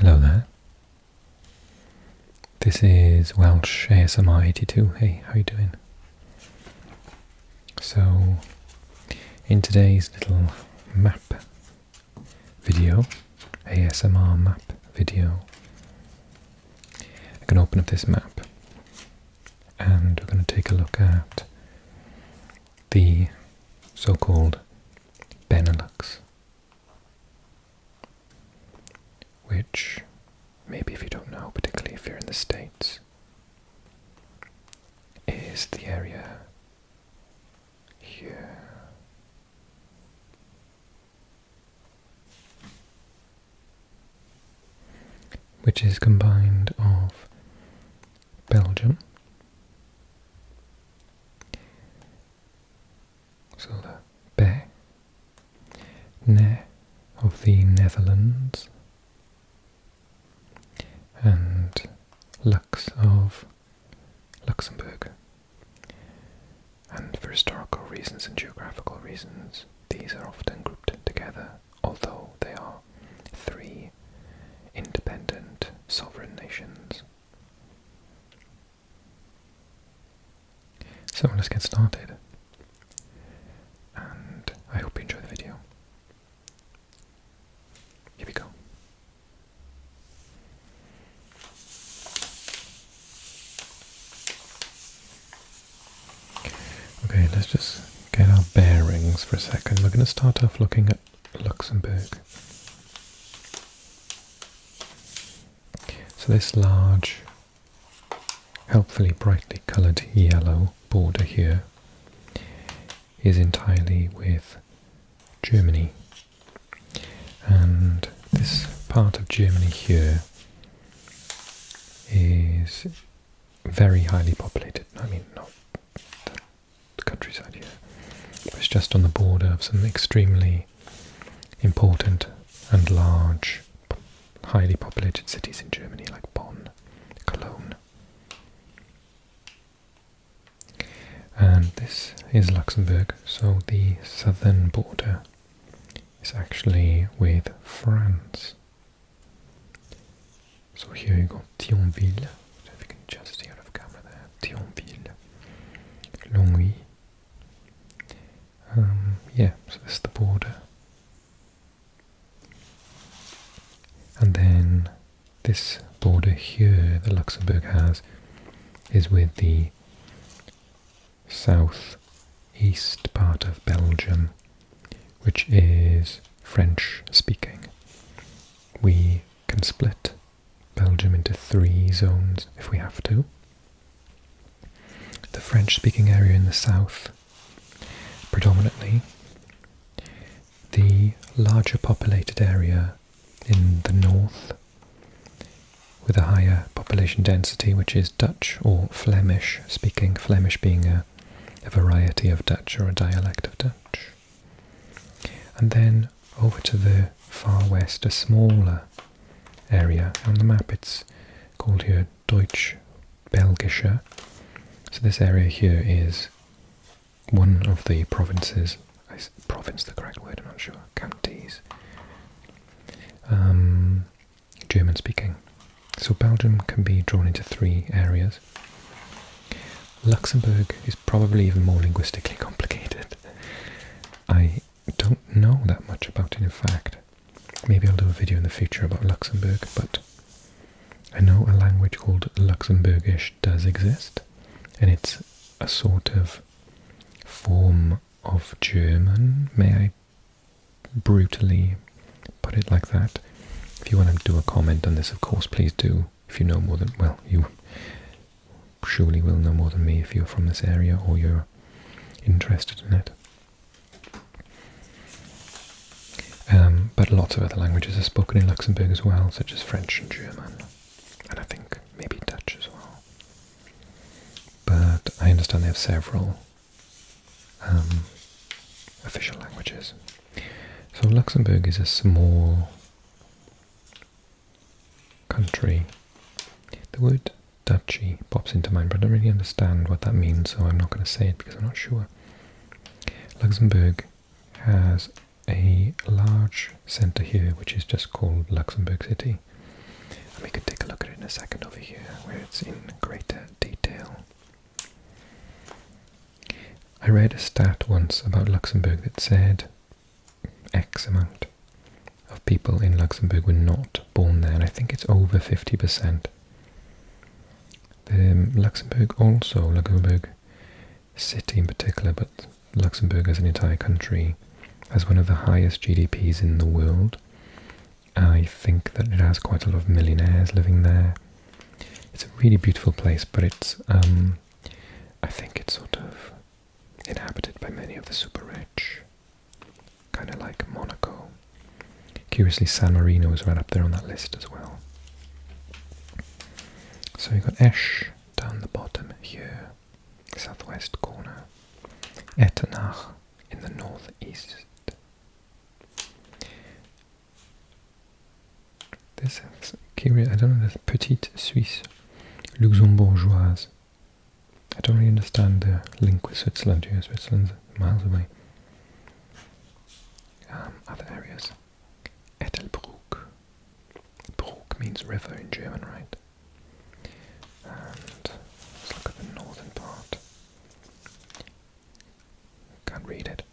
Hello there. This is Welsh ASMR 82. Hey, how you doing? So, in today's little map video, ASMR map video, I'm going to open up this map and we're going to take a look at the so-called Benelux, which, maybe if you don't know, particularly if you're in the States, is the area here. Which is combined of Belgium, so the Ne of the Netherlands, and Lux of Luxembourg. And for historical reasons and geographical reasons, these are often grouped together, although they are three independent sovereign nations. So let's get started, and I hope you enjoy the video. Here we go. Okay, let's just get our bearings for a second. We're going to start off looking at Luxembourg. So this large, helpfully brightly coloured yellow border here is entirely with Germany. And this part of Germany here is very highly populated. I mean, not the countryside here, but it's just on the border of some extremely important and large, highly populated cities in Germany, like Bonn, Cologne. And this is Luxembourg, so the southern border is actually with France. So here you got Thionville, if you can just see out of camera there, Thionville, Longwy. Yeah, so this is the border. And then this border here that Luxembourg has is with the southeast part of Belgium, which is French speaking. We can split Belgium into three zones if we have to. The French speaking area in the south, predominantly. The larger populated area in the north, with a higher population density, which is Dutch or Flemish speaking, Flemish being a variety of Dutch or a dialect of Dutch. And then over to the far west, a smaller area. On the map it's called here Deutsch-Belgische. So this area here is one of the provinces, province the correct word, I'm not sure, counties, German speaking. So Belgium can be drawn into three areas. Luxembourg is probably even more linguistically complicated. I don't know that much about it, in fact. Maybe I'll do a video in the future about Luxembourg, but I know a language called Luxembourgish does exist, and it's a sort of form of German, may I brutally put it like that. If you want to do a comment on this, of course, please do. If you know more than, well, you surely will know more than me if you're from this area or you're interested in it. But lots of other languages are spoken in Luxembourg as well, such as French and German, and I think maybe Dutch as well. But I understand they have several official languages. So Luxembourg is a small country. The word Dutchy pops into mind, but I don't really understand what that means, so I'm not going to say it because I'm not sure. Luxembourg has a large centre here, which is just called Luxembourg City. And we can take a look at it in a second over here, where it's in greater detail. I read a stat once about Luxembourg that said X amount of people in Luxembourg were not born there, and I think it's over 50%. Luxembourg city in particular, but Luxembourg as an entire country has one of the highest GDPs in the world. I think that it has quite a lot of millionaires living there. It's a really beautiful place, but it's, I think it's sort of inhabited by many of the super rich, kind of like Monaco. Curiously, San Marino is right up there on that list as well. So you've got Esch down the bottom here, southwest corner, Ettenach in the northeast. This is curious, I don't know, this Petite Suisse Luxembourgeoise. I don't really understand the link with Switzerland here. Switzerland's miles away. Other areas. Ettelbruck. Bruck means river in German, right? And let's look at the northern part. Can't read it.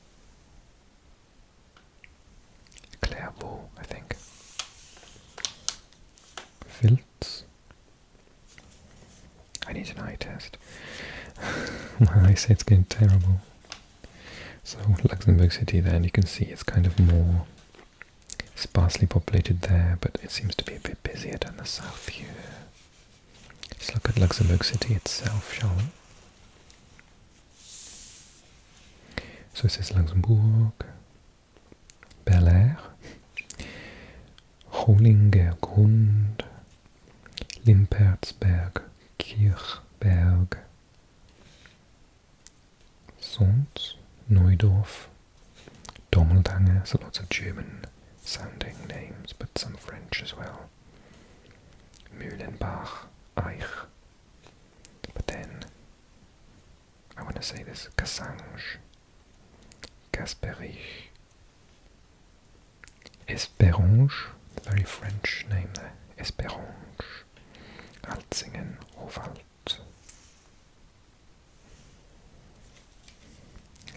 Clairvaux, I think. Filz. I need an eye test. My eyesight's getting terrible. So Luxembourg City then, you can see it's kind of more sparsely populated there, but it seems to be a bit busier down the south here. Let's look at Luxembourg City itself, shall we? So it says Luxembourg, Bel Air, Hollingergrund, Limpertsberg, Kirchberg, Sons, Neudorf, Dommeldange, so lots of German sounding names, but some French as well. Mühlenbach, Eich, but then, I want to say this, Cassange, Gasperich, Esperange, very French name there, Esperange, Alzingen, Hofalt,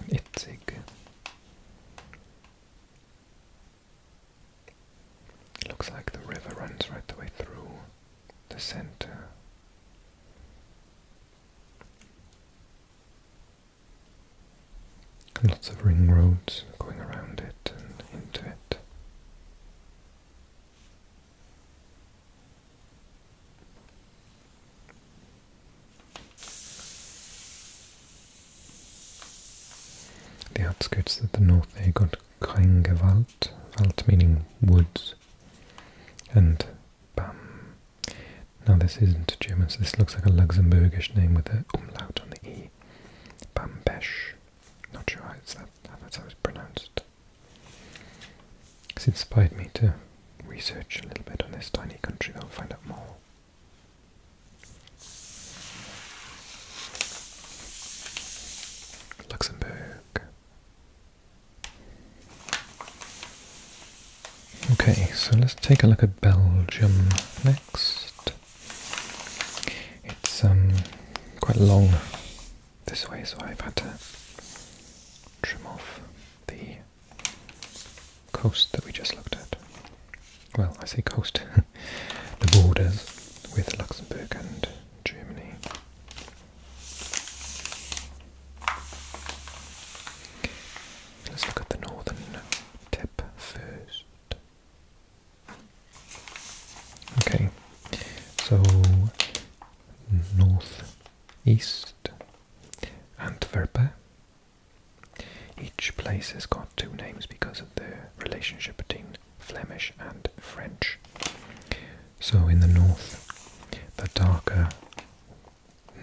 Itzig. Looks like the river runs right the way through the center. And lots of ring roads going around it and into it. The outskirts at the north there, you got Kreingewald, Wald meaning woods, and Bam. Now this isn't German, so this looks like a Luxembourgish name with a umlaut on the E. Bambesch. Not sure how that's how it's pronounced. It's inspired me to research a little bit on this tiny country, though, find out more. Luxembourg. Okay, so let's take a look at Belgium next. It's quite long this way, so I've had to trim off the coast that we just looked at. Well, I say coast, the borders with Luxembourg and Germany. Let's look at the northern tip first. Okay, so northeast Antwerp. Each place has got two names because of the relationship between Flemish and French. So in the north, the darker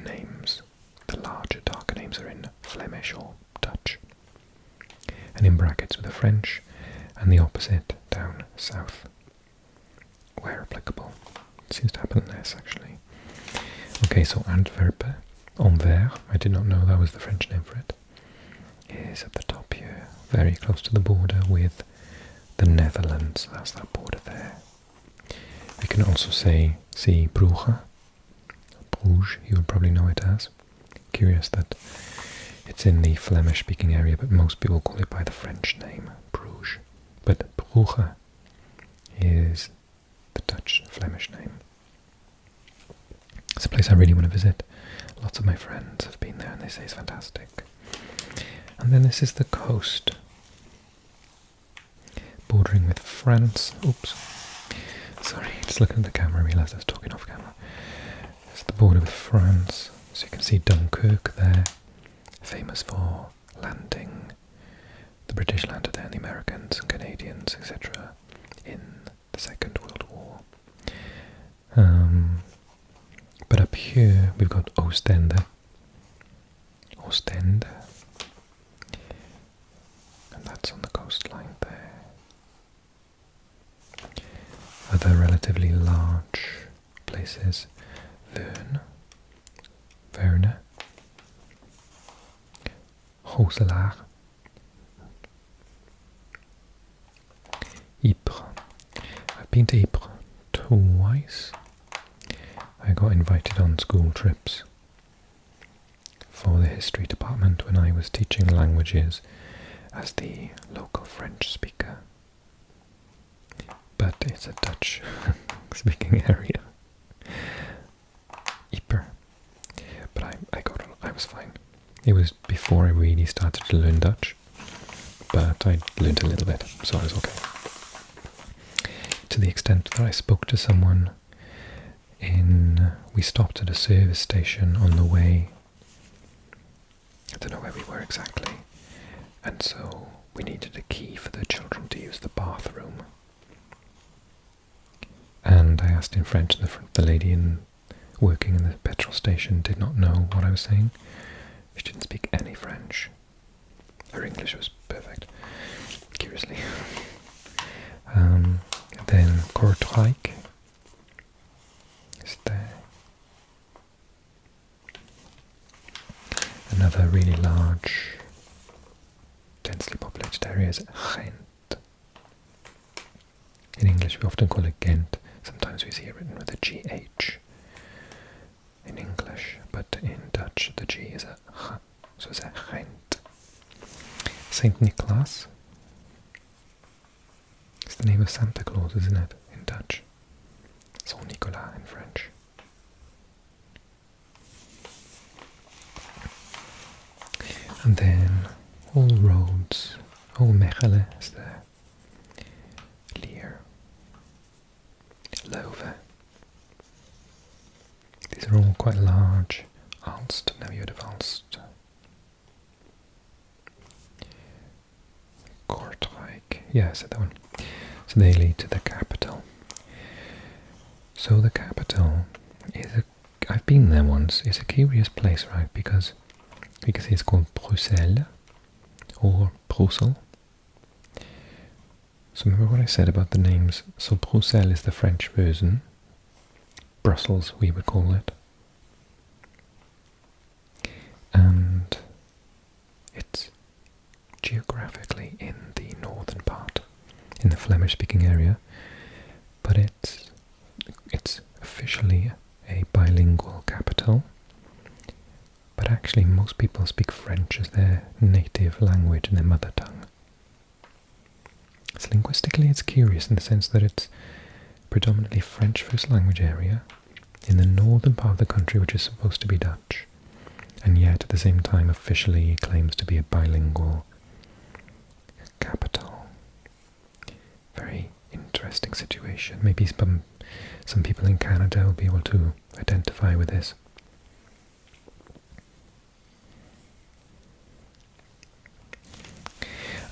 names, the larger darker names are in Flemish or Dutch, and in brackets with the French, and the opposite down south, where applicable. It seems to happen less, actually. Okay, so Antwerp, Anvers, I did not know that was the French name for it, is at the top here, very close to the border with the Netherlands. That's that border there. We can also say Bruges, you would probably know it as. Curious that it's in the Flemish-speaking area, but most people call it by the French name, Bruges. But Bruges is the Dutch Flemish name. It's a place I really want to visit. Lots of my friends have been there and they say it's fantastic. And then this is the coast, bordering with France. Oops. Sorry, just looking at the camera, I realised I was talking off camera. It's the border with France. So you can see Dunkirk there, famous for landing. The British landed there and the Americans and Canadians, etc. in the Second World War. But up here we've got Ostende. Ostende. And that's on the coastline there. Other relatively large places. Verne. Roeselare. Ypres. I've been to Ypres twice. I got invited on school trips for the history department when I was teaching languages as the local French speaker. But it's a Dutch speaking area. Ypres. But I was fine. It was before I really started to learn Dutch, but I learned a little bit, so I was okay. To the extent that I spoke to someone we stopped at a service station on the way. I don't know where we were exactly, and so we needed a key for the children to use the bathroom. And I asked in French, and the lady working in the petrol station did not know what I was saying. She didn't speak any French. Her English was perfect, curiously. Then Kortrijk is there. Another really large, densely populated area is Ghent. In English we often call it Ghent. Sometimes we see it written with a GH in English, but in Dutch the G is a H, so it's a Ghent. Saint Nicholas. It's the name of Santa Claus, isn't it, in Dutch? Saint Nicolas in French. And then all roads, all Mechelen is there. Lier. Leuven. These are all quite large. Aalst, never heard of Aalst. Kortrijk, yeah, I said that one. So they lead to the capital. So the capital is I've been there once. It's a curious place, right? Because it's called Bruxelles or Brussels. So remember what I said about the names? So Bruxelles is the French version. Brussels, we would call it. And it's geographically in the northern part, in the Flemish-speaking area, but it's officially a bilingual capital. But actually most people speak French as their native language and their mother tongue. So linguistically it's curious in the sense that it's predominantly French first language area in the northern part of the country, which is supposed to be Dutch, and yet at the same time officially claims to be a bilingual capital. Very interesting situation. Maybe some people in Canada will be able to identify with this.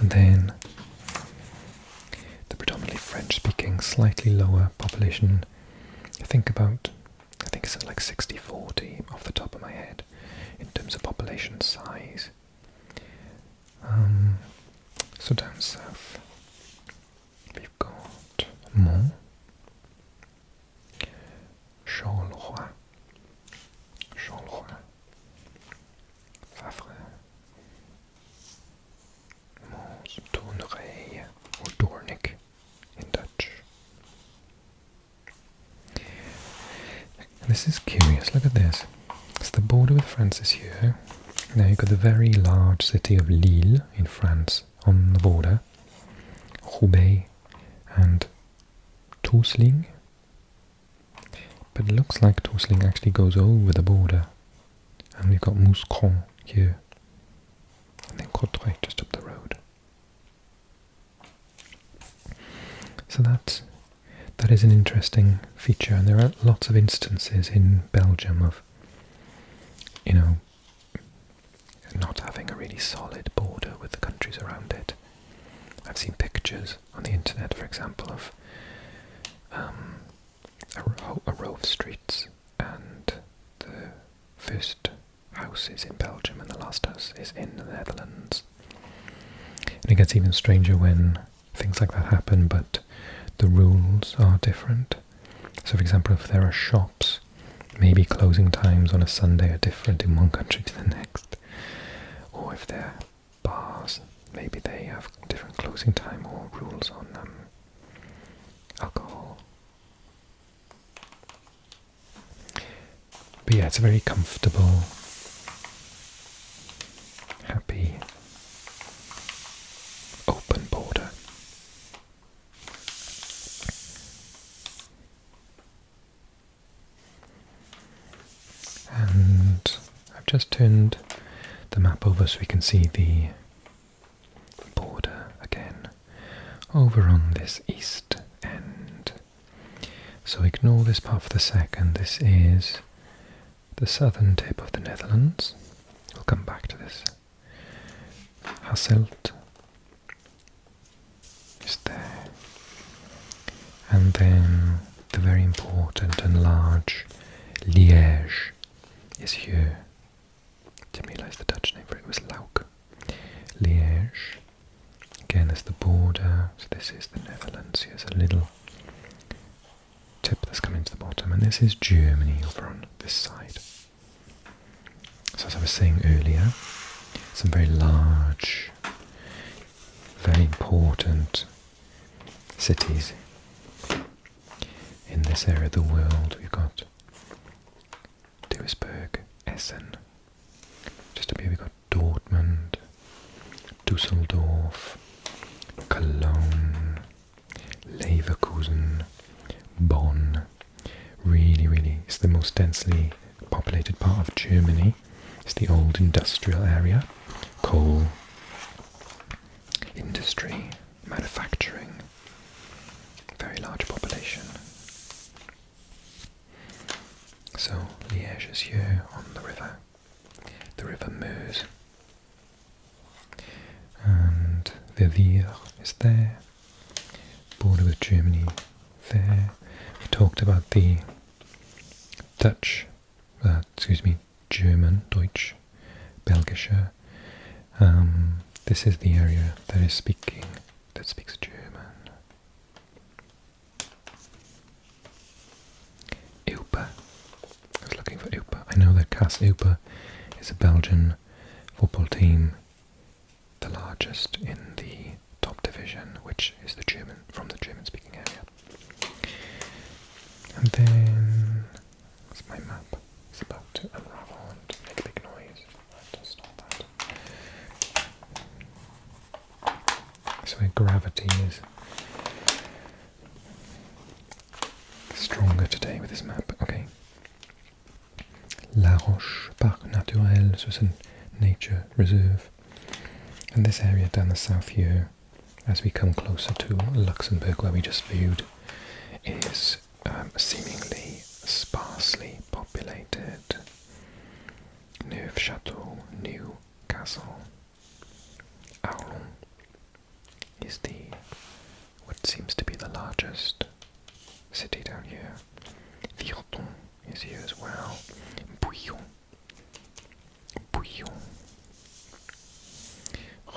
And then the predominantly French-speaking, slightly lower population, I think it's like 60-40 off the top of my head in terms of population size. So down south we've got Mont, Charleroi, Favre, Mons, Tournai, or Doornik in Dutch. This is curious, look at this. So the border with France is here. Now you've got the very large city of Lille in France on the border. Roubaix and Torsling. But it looks like Torsling actually goes over the border. And we've got Mouscron here. And then Courtrai just up the road. So that is an interesting feature, and there are lots of instances in Belgium of, you know, not having a really solid border with the countries around it. I've seen pictures on the internet, for example, of a row of streets, and the first house is in Belgium and the last house is in the Netherlands. And it gets even stranger when things like that happen, but the rules are different. So for example, if there are shops, maybe closing times on a Sunday are different in one country to the next. Or if they're bars, maybe they have different closing time or rules on alcohol. But yeah, it's a very comfortable, happy, open border. And I've just turned the map over so we can see the border again over on this east end. So ignore this part for the second. This is the southern tip of the Netherlands. We'll come back to this. Hasselt is there. And then the very important and large Liège is here. Didn't realise the Dutch name for it was Luik. Liège. Again, there's the border. So this is the Netherlands. Here's a little tip that's coming to the bottom. And this is Germany over on this side. So as I was saying earlier, some very large, very important cities in this area of the world. We've got Duisburg, Essen. Just up here we've got Dortmund, Düsseldorf, Cologne, Leverkusen, Bonn. Really, it's the most densely populated part of Germany. It's the old industrial area, coal, industry, manufacturing, very large population. So Liège is here on the river Meuse, and Verviers is there, border with Germany there. We talked about the German, Deutsch, Belgische. This is the area that speaks German. Eupen. I was looking for Eupen. I know that KAS Eupen is a Belgian football team, the largest in the top division, which is from the German-speaking area. And then, what's my map? It's about to unravel and make a big noise. I'll just stop that. So where gravity is stronger today with this map. Okay. La Roche Parc Naturel, so it's a nature reserve. And this area down the south here, as we come closer to Luxembourg, where we just viewed, is seemingly sparsely populated. Neufchâteau, Newcastle. Arlon is what seems to be the largest city down here. Virton is here as well. Bouillon.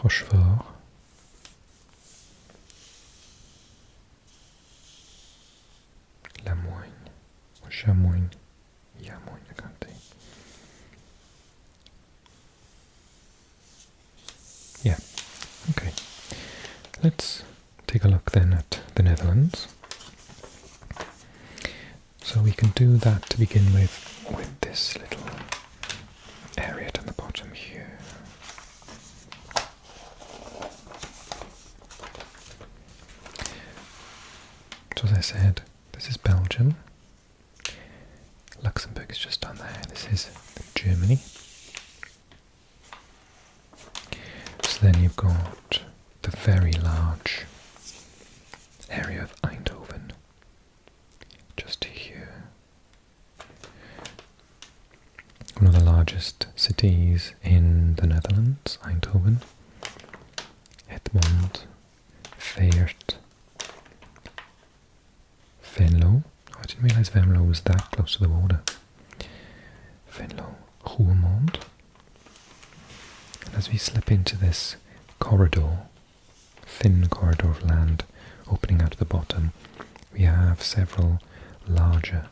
Rochefort. Lamoine. Or Chamoine. Yamoine, I can't think. Yeah, okay. Let's take a look then at the Netherlands. So we can do that to begin with this little area down the bottom here. So as I said, this is Belgium. Luxembourg is just down there. This is Germany. So then you've got the very large area of Eindhoven, just here. One of the largest cities in the Netherlands, Eindhoven. Egmond, Veert, Venlo. Oh, I didn't realise Venlo was that close to the border. Venlo, Roermond. And as we slip into this corridor, thin corridor of land opening out of the bottom, we have several larger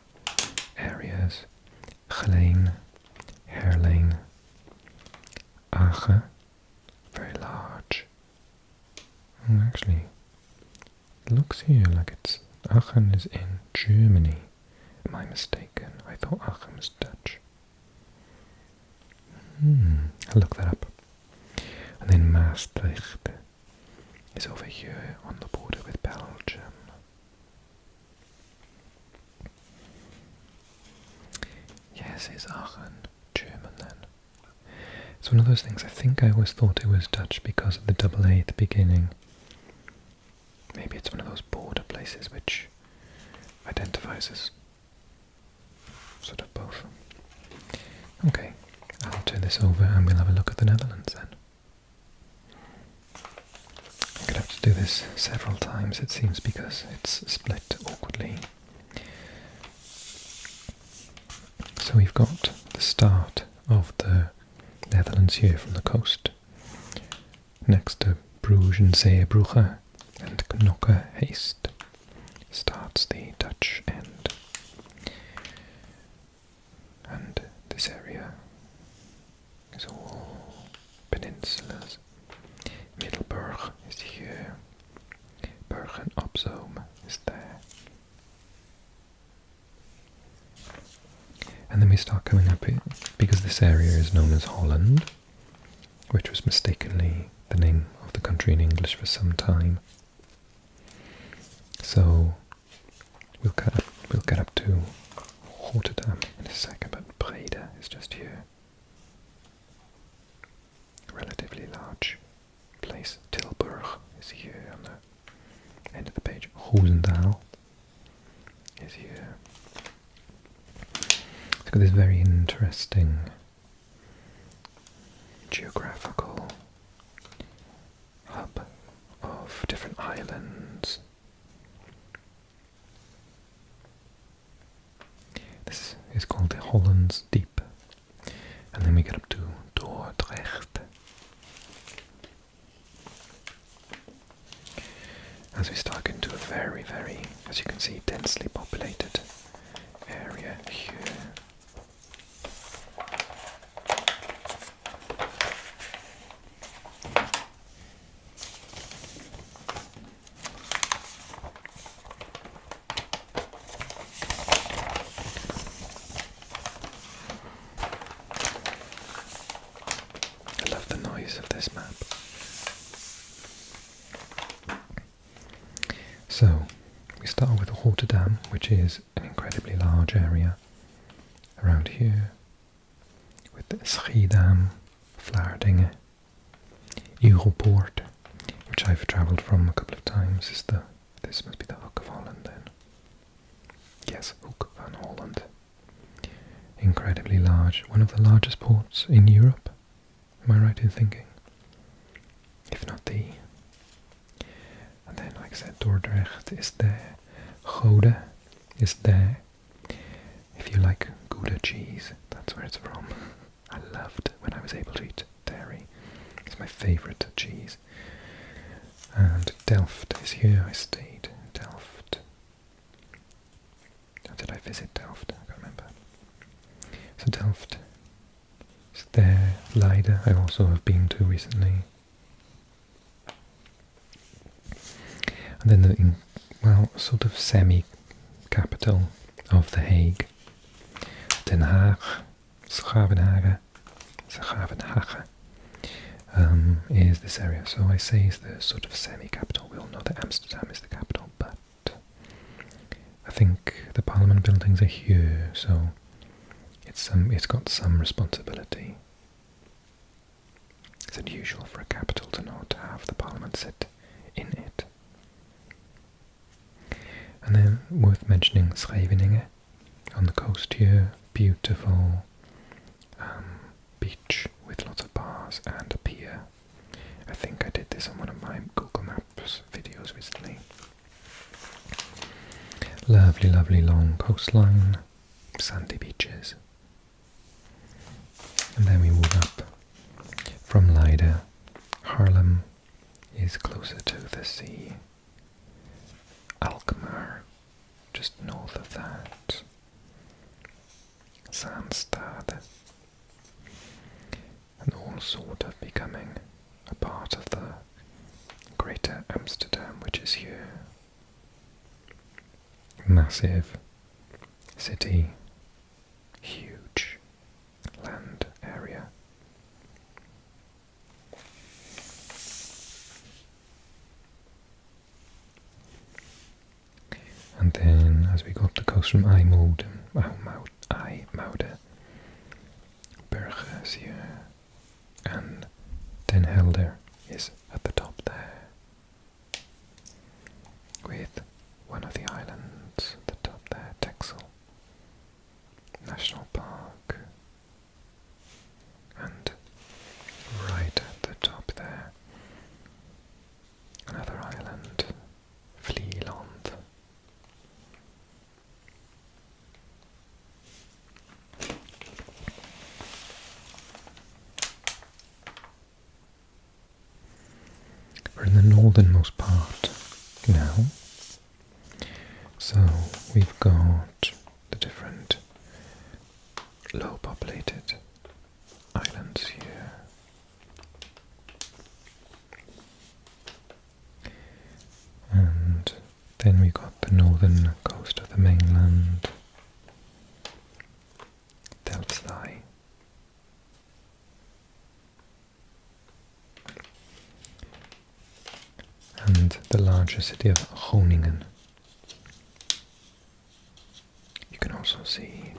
areas. Geleen, Herleen, Aachen, very large. Oh, actually, it looks here like it's Aachen is in Germany. Am I mistaken? I thought Aachen was Dutch. I'll look that up. And then Maastricht is over here on the border with Belgium. Yes, is Aachen German then? It's one of those things, I think I always thought it was Dutch because of the double A at the beginning. Maybe it's one of those border places which identifies as sort of both. Okay, I'll turn this over and we'll have a look at the Netherlands then. I'm going to have to do this several times it seems because it's split awkwardly. So we've got the start of the Netherlands here from the coast, next to Bruges and Zeebrugge and Knokke Heist starts the Dutch end. And this area is all peninsulas. Middelburg is here. Bergen op Zoom is there. And then we start coming up here, because this area is known as Holland, which was mistakenly the name of the country in English for some time. So we'll get up to Rotterdam in a second, but Breda is just here. A relatively large place. Tilburg is here on the end of the page. Roosendaal is here. Look at this very interesting geographical hub of different islands. This is called the Hollands Deep, and then we get up to Dordrecht. As we start into a very, very, as you can see, densely populated area here. Of this map. So we start with Rotterdam, which is an incredibly large area around here, with Schiedam, Vlaardingen, Europoort, which I've travelled from a couple of times. This must be the Hook of Holland then. Yes, Hoek van Holland. Incredibly large, one of the largest ports in Europe. Am I right in thinking? If not the. And then, like I said, Dordrecht is there. Gouda is there. If you like Gouda cheese, that's where it's from. I loved when I was able to eat dairy. It's my favourite cheese. And Delft is here. I stayed in Delft. Or did I visit Delft? I can't remember. So Delft is there. Leiden I also have been to recently. And then the sort of semi-capital of The Hague. Den Haag, Schavenhagen, is this area. So I say is the sort of semi-capital. We all know that Amsterdam is the capital, but I think the Parliament buildings are here, so it's got some responsibility. It's unusual for a capital to not have the Parliament sit in it. And then worth mentioning Scheveningen on the coast here, beautiful beach with lots of bars and a pier. I think I did this on one of my Google Maps videos recently. Lovely, lovely long coastline, sandy beaches. And then we move up from Leiden. Haarlem is closer to the sea. Alkmaar, just north of that. Zaanstad. And all sort of becoming a part of the Greater Amsterdam, which is here. Massive city, huge land area. And then as we go up the coast from IJmuiden, Bergen is here, and Den Helder is at the top there, with one of the islands at the top there, Texel National Park, and right at the top there, another island, Vlieland. We're in the northernmost part now, so we've got the different low populated islands here. And then we got the northern coast of the mainland, Delfzij. And the larger city of Groningen. You can also see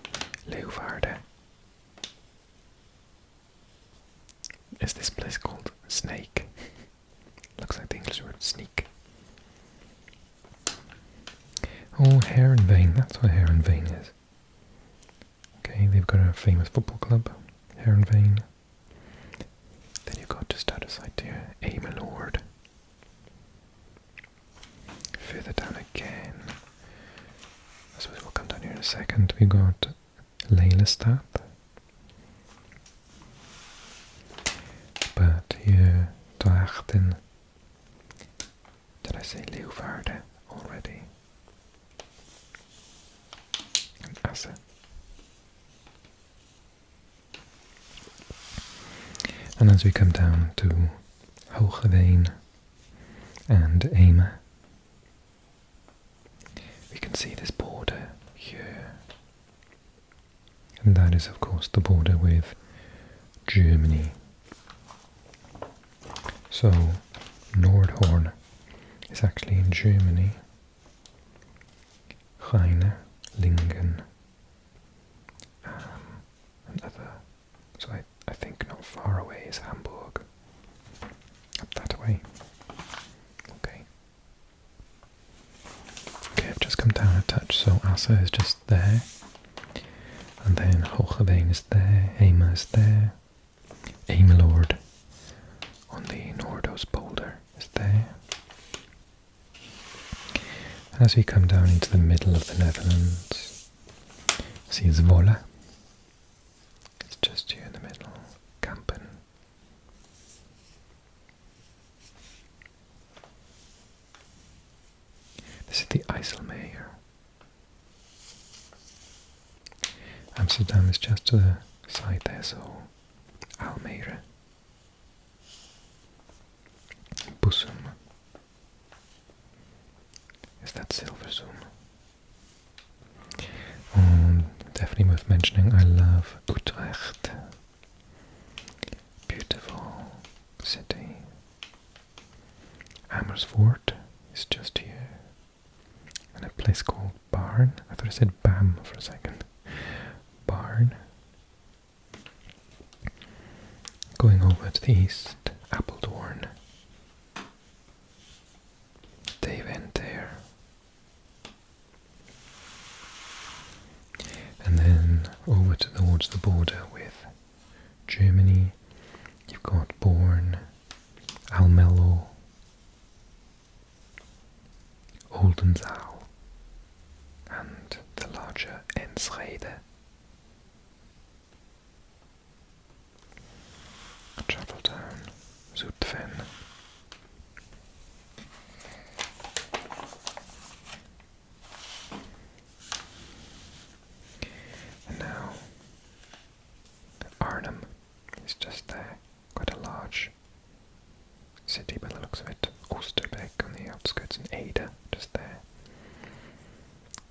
Leeuwarden. Is this place called Snake? Looks like the English word sneak. Oh, Heerenveen, that's what Heerenveen is. Okay, they've got a famous football club, Heerenveen. Then you've got just out of sight here, Ameloord. Further down again, I suppose we'll come down here in a second, we got Lelystad. But here, Drachten. Did I say Leeuwarden already? And Asse. And as we come down to Hoogeveen and Eemne, we can see this border here. And that is, of course, the border with Germany. So, Nordhorn is actually in Germany. Rheine, Lingen, and other. So I think not far away is Hamburg. Up that way. Okay. Okay, I've just come down a touch, so Asse is just there. And then Hoogeveen is there, Eemne is there, Ameloord on the Noordoostpolder is there. And as we come down into the middle of the Netherlands, see Zwolle. It's just here in the middle, Kampen. This is the IJsselmeer. Amsterdam is just to the side there, so Almere. Bussum. Is that Silversum? mentioning I love Utrecht. Beautiful city. Amersfoort is just here. And a place called Barn. I thought I said Bam for a second. Barn. Going over to the east, Apeldoorn. Deventer. And then over towards the border with Germany, you've got Born, Almelo, Oldenzaal, and the larger Enschede. Travel down Zutphen. And now Arnhem is just there, quite a large city by the looks of it. Oosterbeek on the outskirts, and Ada just there.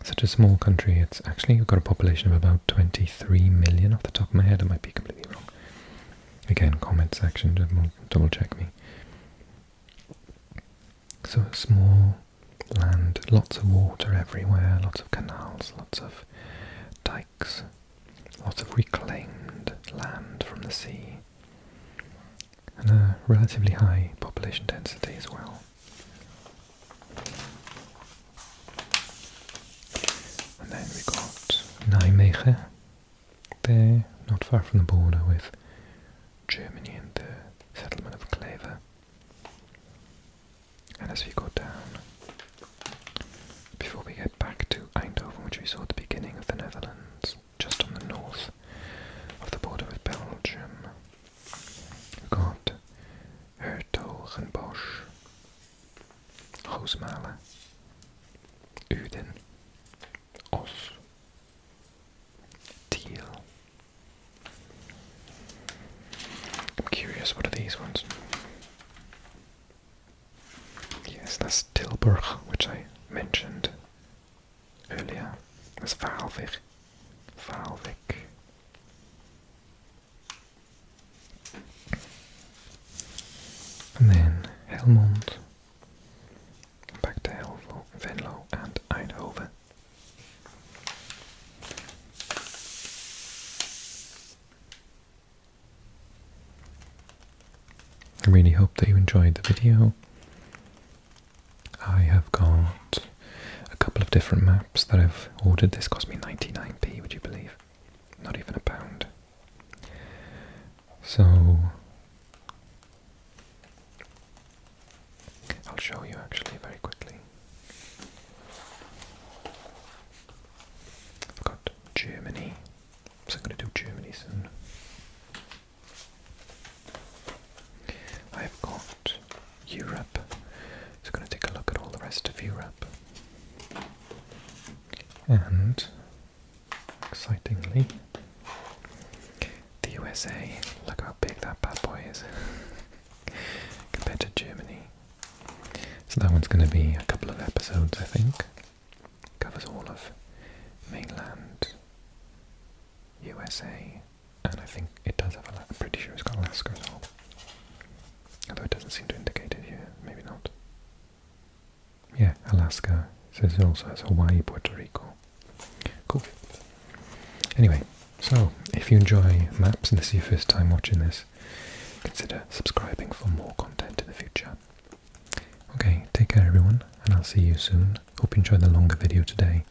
Such a small country. It's actually got a population of about 23 million off the top of my head. I might be completely wrong. Again, comment section, double check me. So a small land, lots of water everywhere, lots of canals, lots of dikes, lots of reclaimed land from the sea, and a relatively high population density as well. And then we got Nijmegen, there, not far from the border with Germany and the settlement of Kleve. And as we go down, before we get back to Eindhoven, which we saw at the beginning of the Netherlands, just on the north of the border with Belgium, we've got Hertogenbosch, Roosmalen, Uden, Os, Tiel. I'm curious, what are these ones? Yes, that's Tilburg, which I mentioned earlier. That's Waalwijk. And then Helmond, back to Venlo and Eindhoven. I really hope that you enjoyed the video. I have got a couple of different maps that I've ordered. This cost me 99p, would you believe? Not even a pound. So I'll show you actually very quickly. I've got Germany, so I'm going to do Germany soon. I've got Europe, so I'm going to take a look at all the rest of Europe. And, excitingly, the USA. Look how big that bad boy is compared to Germany. So that one's going to be a couple of episodes, I think. Covers all of mainland USA, and I think it does have I'm pretty sure it's got Alaska as well. Although it doesn't seem to indicate it here, maybe not. Yeah, Alaska. So it also has Hawaii, Puerto Rico. Cool. Anyway, so if you enjoy maps and this is your first time watching this, consider subscribing for more content in the future. Okay, take care everyone, and I'll see you soon. Hope you enjoyed the longer video today.